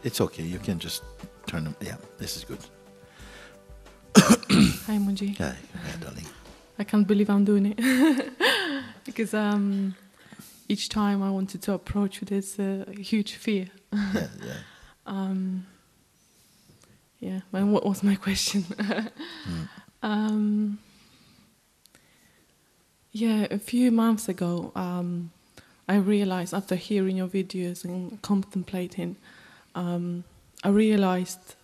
It's okay. You can just turn them. Yeah, this is good. Hi, Munji. Hi, darling. I can't believe I'm doing it because each time I wanted to approach you, there's a huge fear. Yeah. Yeah. And what was my question? Yeah, a few months ago, I realized after hearing your videos and contemplating, I realized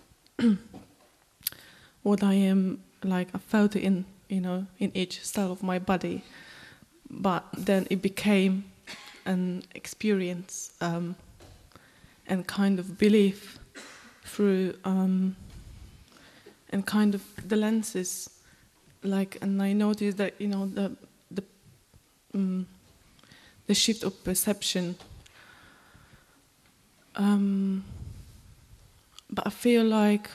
what I am like. I felt it in each cell of my body, but then it became an experience and kind of belief through and kind of the lenses, like, and I noticed that the shift of perception. But I feel like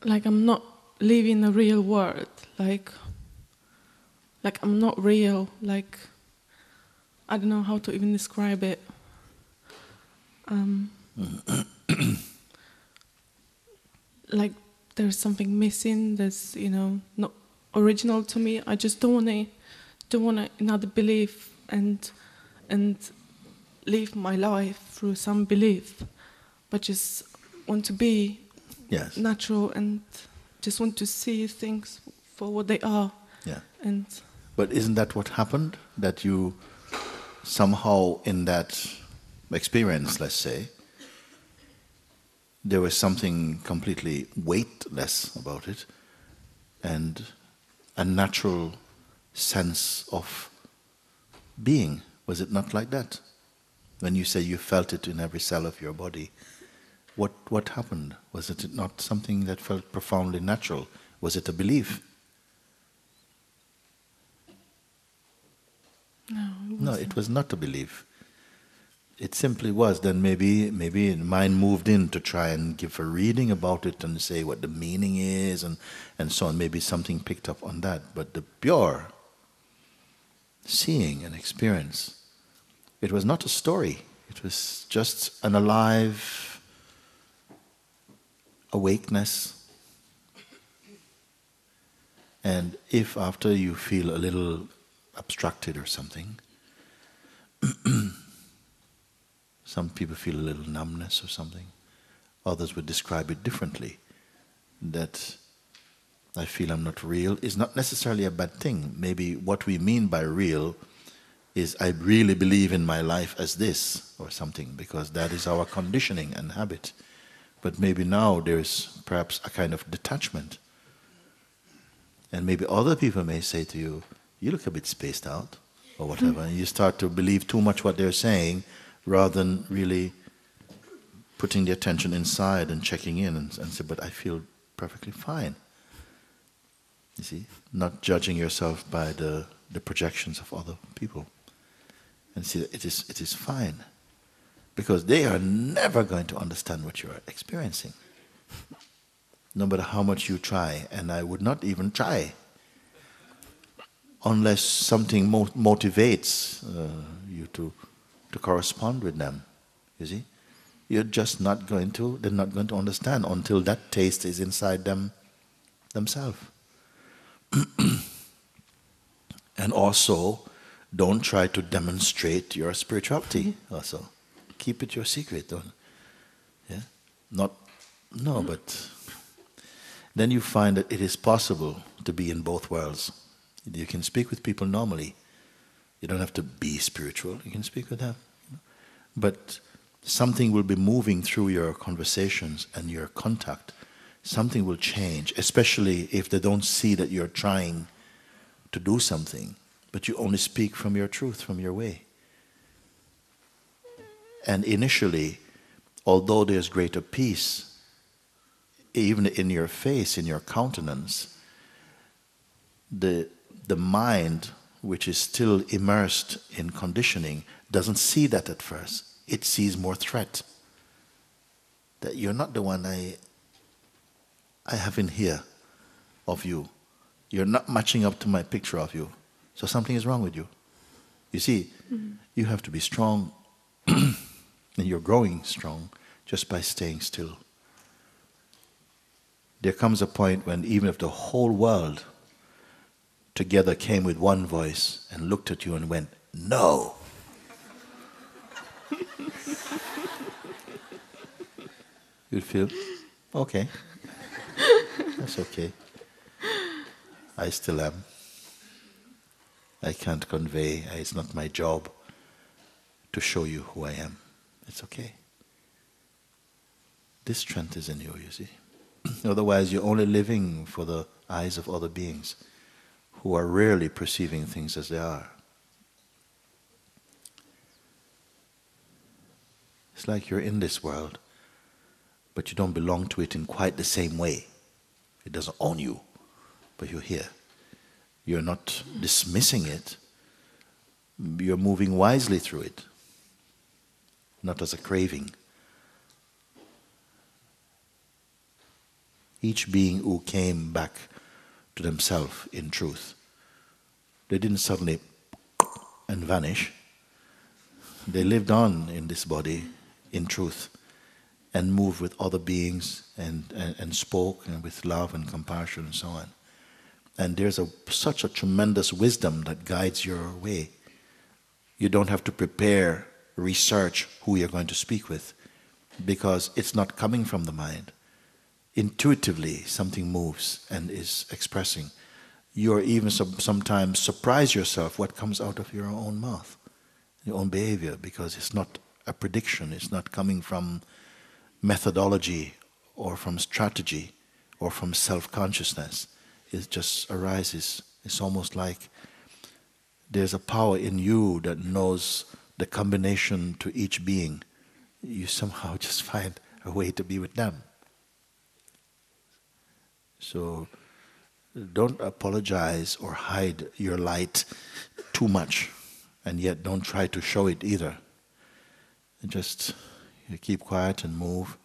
I'm not living the real world. Like I'm not real. Like I don't know how to even describe it. Like there's something missing. There's not original to me. I just don't want another belief and live my life through some belief, but just want to be natural and just want to see things for what they are. Yeah. And but isn't that what happened? That you somehow in that experience, let's say, there was something completely weightless about it and a natural sense of being. Was it not like that? When you say you felt it in every cell of your body, what happened? Was it not something that felt profoundly natural? Was it a belief? No, it was not a belief. It simply was. Then maybe mind moved in to try and give a reading about it and say what the meaning is and so on. Maybe something picked up on that. But the pure seeing and experience, it was not a story. It was just an alive awakeness. And if after you feel a little abstracted or something, some people feel a little numbness or something. Others would describe it differently. That I feel I'm not real is not necessarily a bad thing. Maybe what we mean by real is I really believe in my life as this or something, because that is our conditioning and habit. But maybe now there's perhaps a kind of detachment. And maybe other people may say to you, you look a bit spaced out or whatever, and you start to believe too much what they're saying rather than really putting the attention inside and checking in and say, but I feel perfectly fine. You see, not judging yourself by the projections of other people. And see, it is fine. Because they are never going to understand what you are experiencing. No matter how much you try, and I would not even try unless something motivates you to correspond with them. You see? You're just not going to, they're not going to understand until that taste is inside themselves. And also, don't try to demonstrate your spirituality also. Keep it your secret, don't. Yeah? But then you find that it is possible to be in both worlds. You can speak with people normally. You don't have to be spiritual. You can speak with them. But something will be moving through your conversations and your contact. Something will change, especially if they don't see that you're trying to do something, but you only speak from your truth, from your way. And initially, although there's greater peace, even in your face, in your countenance, the mind, which is still immersed in conditioning, doesn't see that at first. It sees more threat. That you're not the one I have in here of you. You're not matching up to my picture of you. So something is wrong with you. You see, you have to be strong And you're growing strong just by staying still. There comes a point when even if the whole world together came with one voice and looked at you and went, no. You'd feel, okay, that's okay. I still am. I can't convey, it's not my job to show you who I am. It's okay. This strength is in you, you see. Otherwise, you're only living for the eyes of other beings who are rarely perceiving things as they are. It's like you're in this world, but you don't belong to it in quite the same way. It doesn't own you, but you're here. You're not dismissing it. You're moving wisely through it, not as a craving. Each being who came back to themselves in truth, they didn't suddenly and vanish. They lived on in this body in truth and moved with other beings and spoke and with love and compassion and so on. And there's such a tremendous wisdom that guides your way. You don't have to prepare, research who you're going to speak with, because it's not coming from the mind. Intuitively, something moves and is expressing. You're even sometimes surprise yourself what comes out of your own mouth, your own behavior, because it's not a prediction. It's not coming from methodology or from strategy or from self-consciousness. It just arises. It's almost like there's a power in you that knows the combination to each being. You somehow just find a way to be with them. So don't apologize or hide your light too much, and yet don't try to show it either. Just you keep quiet and move,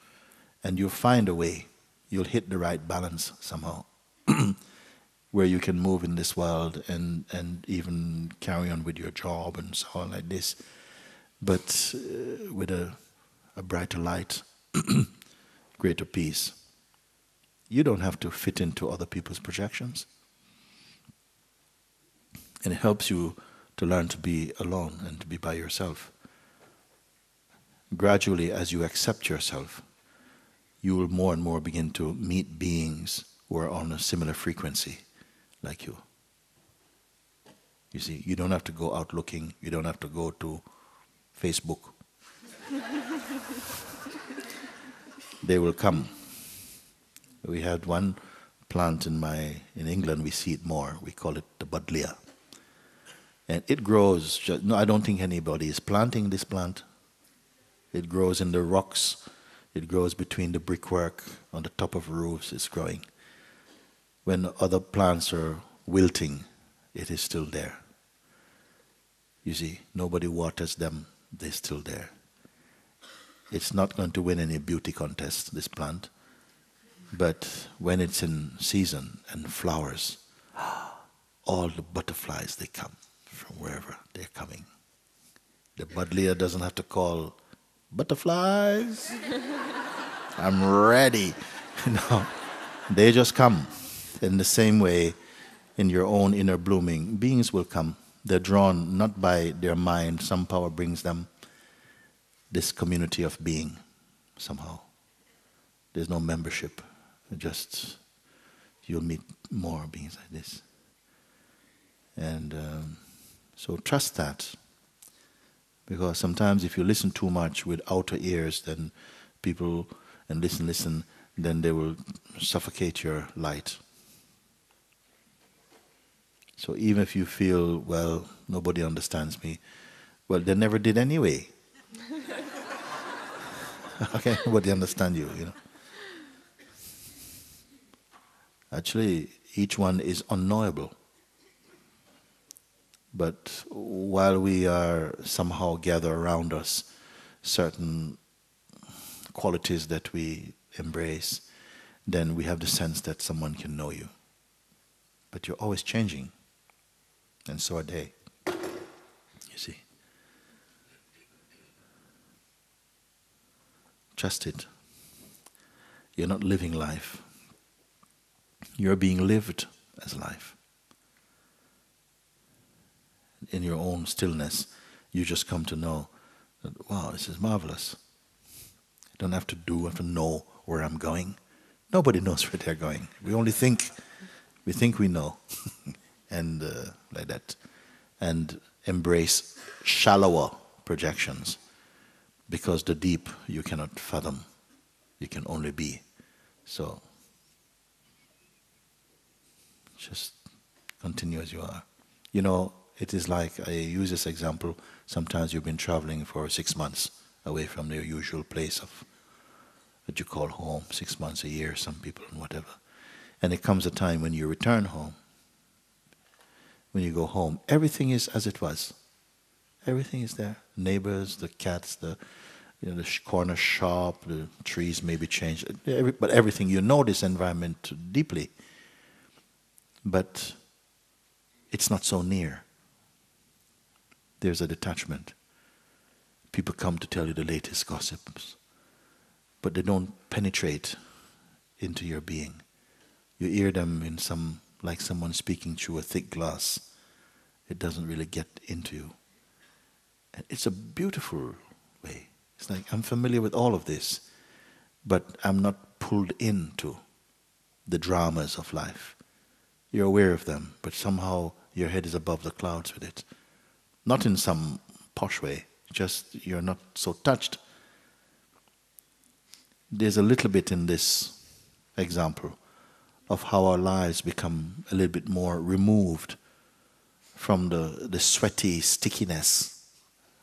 and you'll find a way. You'll hit the right balance somehow, where you can move in this world and even carry on with your job and so on like this, but with a brighter light, greater peace. You don't have to fit into other people's projections. And it helps you to learn to be alone and to be by yourself. Gradually, as you accept yourself, you will more and more begin to meet beings who are on a similar frequency like you. You see, you don't have to go out looking, you don't have to go to Facebook. They will come. We had one plant in England, we see it more, we call it the Buddleia. And it grows, no, I don't think anybody is planting this plant. It grows in the rocks, it grows between the brickwork, on the top of roofs, it's growing. When other plants are wilting, it is still there. You see, nobody waters them, they're still there. It's not going to win any beauty contest, this plant. But when it's in season and flowers, all the butterflies, they come from wherever they're coming. The Buddleia doesn't have to call, butterflies, I'm ready. No, they just come. In the same way, in your own inner blooming, beings will come. They're drawn not by their mind, some power brings them this community of being somehow. There's no membership. Just you'll meet more beings like this, and so trust that, because sometimes if you listen too much with outer ears, then people and listen, then they will suffocate your light. So even if you feel, well, nobody understands me, well, they never did anyway. Okay, nobody understand you, you know. Actually, each one is unknowable. But while we are somehow gather around us certain qualities that we embrace, then we have the sense that someone can know you. But you're always changing, and so are they, you see. Trust it. You're not living life. You're being lived as life. In your own stillness, you just come to know that, wow, this is marvelous. I don't have to know where I'm going. Nobody knows where they're going. We only think we know. And like that. And embrace shallower projections. Because the deep you cannot fathom. You can only be. So, just continue as you are. You know, it is like, I use this example, sometimes you've been traveling for 6 months away from your usual place of that you call home, 6 months, a year, some people, and whatever. And it comes a time when you return home. When you go home, everything is as it was. Everything is there. Neighbors, the cats, the corner shop, the trees may be changed, but everything, you know this environment deeply. But it's not so near. There's a detachment. People come to tell you the latest gossips, but they don't penetrate into your being. You hear them in like someone speaking through a thick glass. It doesn't really get into you. And it's a beautiful way. It's like, I'm familiar with all of this, but I'm not pulled into the dramas of life. You're aware of them, but somehow your head is above the clouds with it. Not in some posh way, just you're not so touched. There's a little bit in this example of how our lives become a little bit more removed from the sweaty stickiness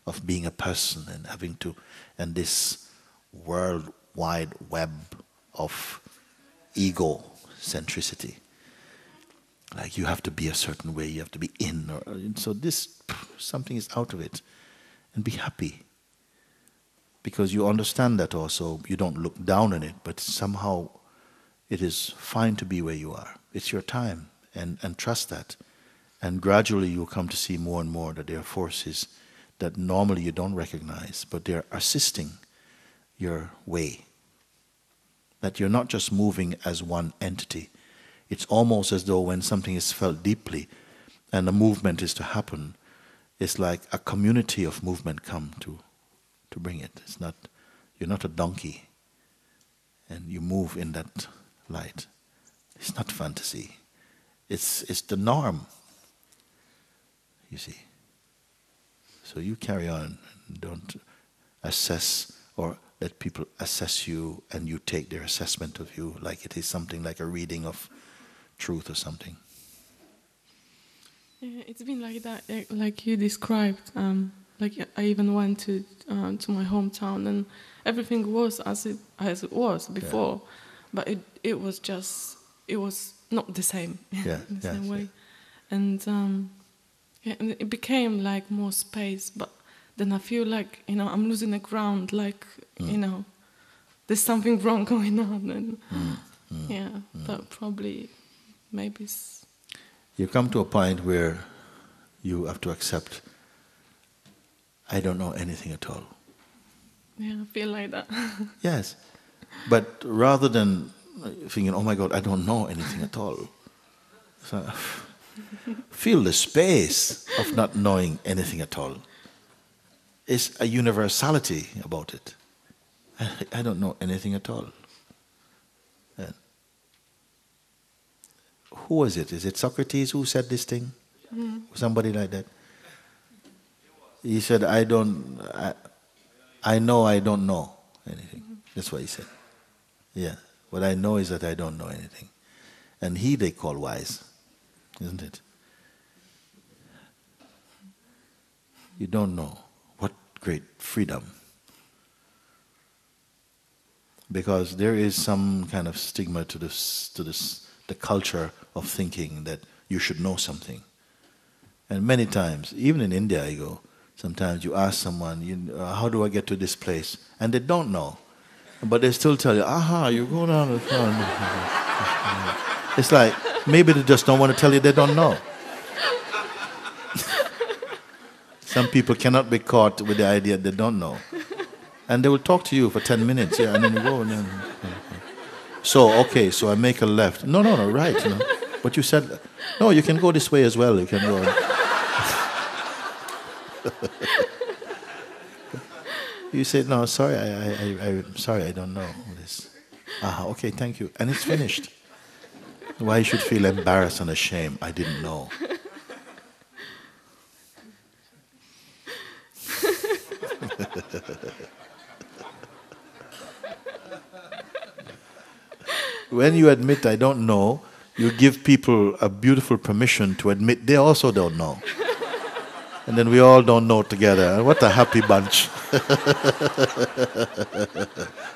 of being a person and having to, and this worldwide web of ego-centricity. Like you have to be a certain way, you have to be in, so this, something is out of it. And be happy. Because you understand that also, you don't look down on it, but somehow it is fine to be where you are. It's your time, and trust that. And gradually you'll come to see more and more that there are forces that normally you don't recognize, but they're assisting your way. That you're not just moving as one entity. It's almost as though when something is felt deeply and a movement is to happen, it's like a community of movement come to bring it. It's not, you're not a donkey and you move in that light. It's not fantasy. It's the norm, you see. So you carry on and don't assess or let people assess you and you take their assessment of you like it is something like a reading of truth or something. Yeah, it's been like that, like you described. Like I even went to my hometown, and everything was as it was before, but it was not the same in the same way, and and it became like more space. But then I feel like I'm losing the ground, like there's something wrong going on, and that probably maybe. You come to a point where you have to accept, I don't know anything at all. Yeah, I feel like that. Yes. But rather than thinking, oh my God, I don't know anything at all. So, feel the space of not knowing anything at all. It's a universality about it. I don't know anything at all. Who was it? Is it Socrates who said this thing? Somebody like that. He said, I know I don't know anything. That's what he said. Yeah. What I know is that I don't know anything. And they call wise, isn't it? You don't know. What great freedom. Because there is some kind of stigma to the culture of thinking that you should know something. And many times, even in India I go, sometimes you ask someone, how do I get to this place? And they don't know. But they still tell you, you go down the front. It's like, maybe they just don't want to tell you they don't know. Some people cannot be caught with the idea they don't know. And they will talk to you for 10 minutes, yeah, and then you go and then... So, okay, so I make a left. No, right, you know. But you said, no, you can go this way as well. You can go... You said, no, sorry, sorry, I don't know this. Okay, thank you. And it's finished. Why you should feel embarrassed and ashamed? I didn't know. When you admit I don't know, you give people a beautiful permission to admit they also don't know. And then we all don't know together. What a happy bunch.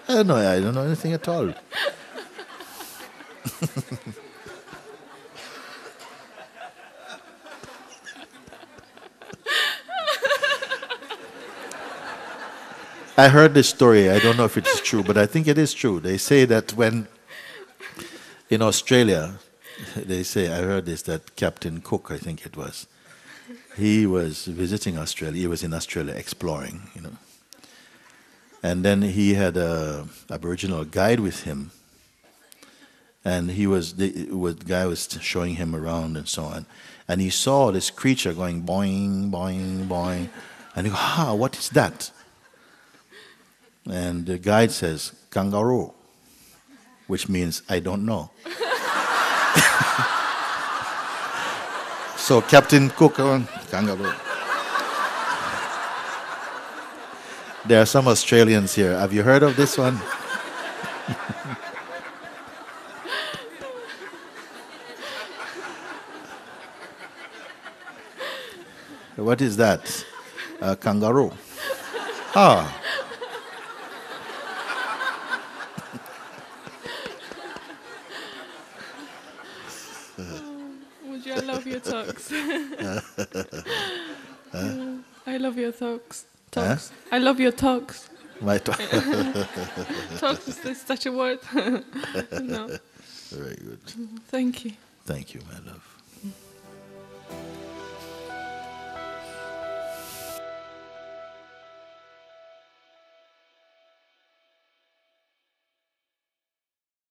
I don't know anything at all. I heard this story. I don't know if it's true, but I think it is true. They say that when in Australia, they say, I heard this, that Captain Cook, I think it was, he was visiting Australia. He was in Australia exploring, you know. And then he had a Aboriginal guide with him. And the guy was showing him around and so on. And he saw this creature going boing, boing, boing. And he goes, what is that? And the guide says, kangaroo, which means, I don't know. So Captain Cook, kangaroo. There are some Australians here. Have you heard of this one? What is that? Kangaroo. I love your talks. I love your talks. Talks. I love your talks. My talk. Talks is such a word. No. Very good. Thank you. Thank you, my love.